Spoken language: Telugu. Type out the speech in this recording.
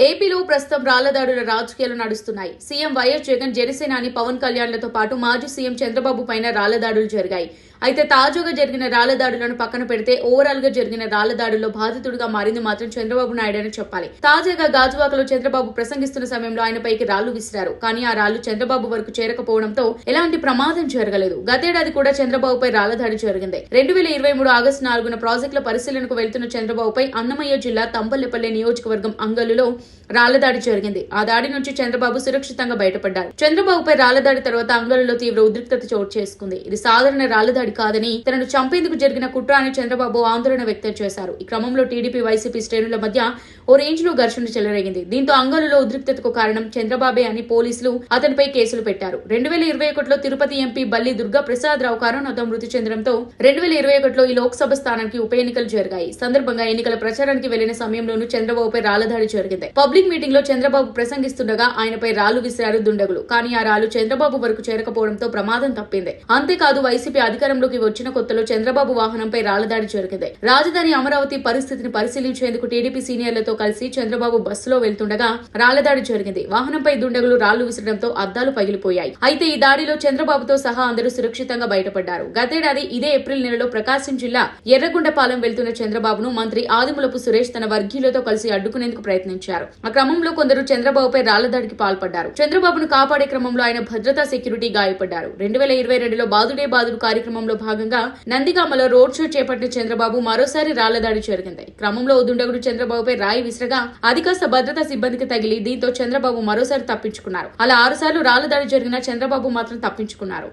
ఏపీలో ప్రస్తుతం రాళ్లదాడుల రాజకీయాలు నడుస్తున్నాయి. సీఎం వైఎస్ జగన్, జనసేనాని పవన్ కళ్యాణ్లతో పాటు మాజీ సీఎం చంద్రబాబు పైన రాళ్లదాడులు జరిగాయి. అయితే తాజాగా జరిగిన రాళ్లదాడులను పక్కన పెడితే ఓవరాల్ గా జరిగిన రాళ్లదాడుల్లో బాధితుడిగా మారింది మాత్రం చంద్రబాబు నాయుడు అని చెప్పాలి. తాజాగా గాజువాకలో చంద్రబాబు ప్రసంగిస్తున్న సమయంలో ఆయనపైకి రాళ్లు విసిరారు. కానీ ఆ రాళ్లు చంద్రబాబు వరకు చేరకపోవడంతో ఎలాంటి ప్రమాదం జరగలేదు. గతేడాది కూడా చంద్రబాబుపై రాళ్లదాడి జరిగింది. 2023 ఆగస్టు 4న ప్రాజెక్టుల పరిశీలనకు వెళ్తున్న చంద్రబాబుపై అన్నమయ్య జిల్లా తంబలపల్లి నియోజకవర్గం అంగలులో రాళ్లదాడి జరిగింది. ఆ దాడి నుంచి చంద్రబాబు సురక్షితంగా బయటపడ్డారు. చంద్రబాబుపై రాళ్లదాడి తర్వాత అంగలులో తీవ్ర ఉద్రిక్తత చోటు చేసుకుంది. ఇది సాధారణ రాళ్లదాడి కాదని, తనను చంపేందుకు జరిగిన కుట్ర అని చంద్రబాబు ఆందోళన వ్యక్తం చేశారు. ఈ క్రమంలో టీడీపీ, వైసీపీ శ్రేణుల మధ్య ఓ రేంజ్ లో ఘర్షణ చెలరేగింది. దీంతో అంగలులో ఉద్రిక్తతకు కారణం చంద్రబాబే అని పోలీసులు అతనిపై కేసులు పెట్టారు. 2021లో తిరుపతి ఎంపీ బల్లి దుర్గా ప్రసాద్ రావు కరోనాతో మృతి చెందడంతో 2021లో ఈ లోక్సభ స్థానానికి ఉప ఎన్నికలు జరిగాయి. సందర్భంగా ఎన్నికల ప్రచారానికి వెళ్లిన సమయంలోనూ చంద్రబాబుపై రాళ్లదాడి జరిగింది. పబ్లిక్ మీటింగ్ లో చంద్రబాబు ప్రసంగిస్తుండగా ఆయనపై రాళ్లు విసిరారు దుండగులు. కానీ ఆ రాళ్లు చంద్రబాబు వరకు చేరకపోవడంతో ప్రమాదం తప్పింది. అంతేకాదు, వైసీపీ అధికారంలోకి వచ్చిన కొత్తలో చంద్రబాబు వాహనంపై రాళ్లదాడి జరిగింది. రాజధాని అమరావతి పరిస్థితిని పరిశీలించేందుకు టీడీపీ సీనియర్లతో కలిసి చంద్రబాబు బస్సులో వెళ్తుండగా రాళ్లదాడి జరిగింది. వాహనంపై దుండగులు రాళ్లు విసరడంతో అద్దాలు పగిలిపోయాయి. అయితే ఈ దాడిలో చంద్రబాబుతో సహా అందరూ సురక్షితంగా బయటపడ్డారు. గతేడాది ఇదే ఏప్రిల్ నెలలో ప్రకాశం జిల్లా ఎర్రగుంటపాలెం వెళ్తున్న చంద్రబాబును మంత్రి ఆదిమూలపు సురేష్ తన వర్గీయులతో కలిసి అడ్డుకునేందుకు ప్రయత్నించారు. ఆ క్రమంలో కొందరు చంద్రబాబుపై రాళ్లదాడికి పాల్పడ్డారు. చంద్రబాబును కాపాడే క్రమంలో ఆయన భద్రతా సెక్యూరిటీ గాయపడ్డారు. 2022లో బాదుడే బాదుడు కార్యక్రమంలో భాగంగా నందిగామలో రోడ్ షో చేపట్టిన చంద్రబాబు మరోసారి రాళ్లదాడి జరిగింది. క్రమంలో దుండగుడు చంద్రబాబుపై రాయి విసరగా అది కాస్త భద్రతా సిబ్బందికి తగిలి దీంతో చంద్రబాబు మరోసారి తప్పించుకున్నారు. అలా 6 సార్లు రాళ్లదాడి జరిగినా చంద్రబాబు మాత్రం తప్పించుకున్నారు.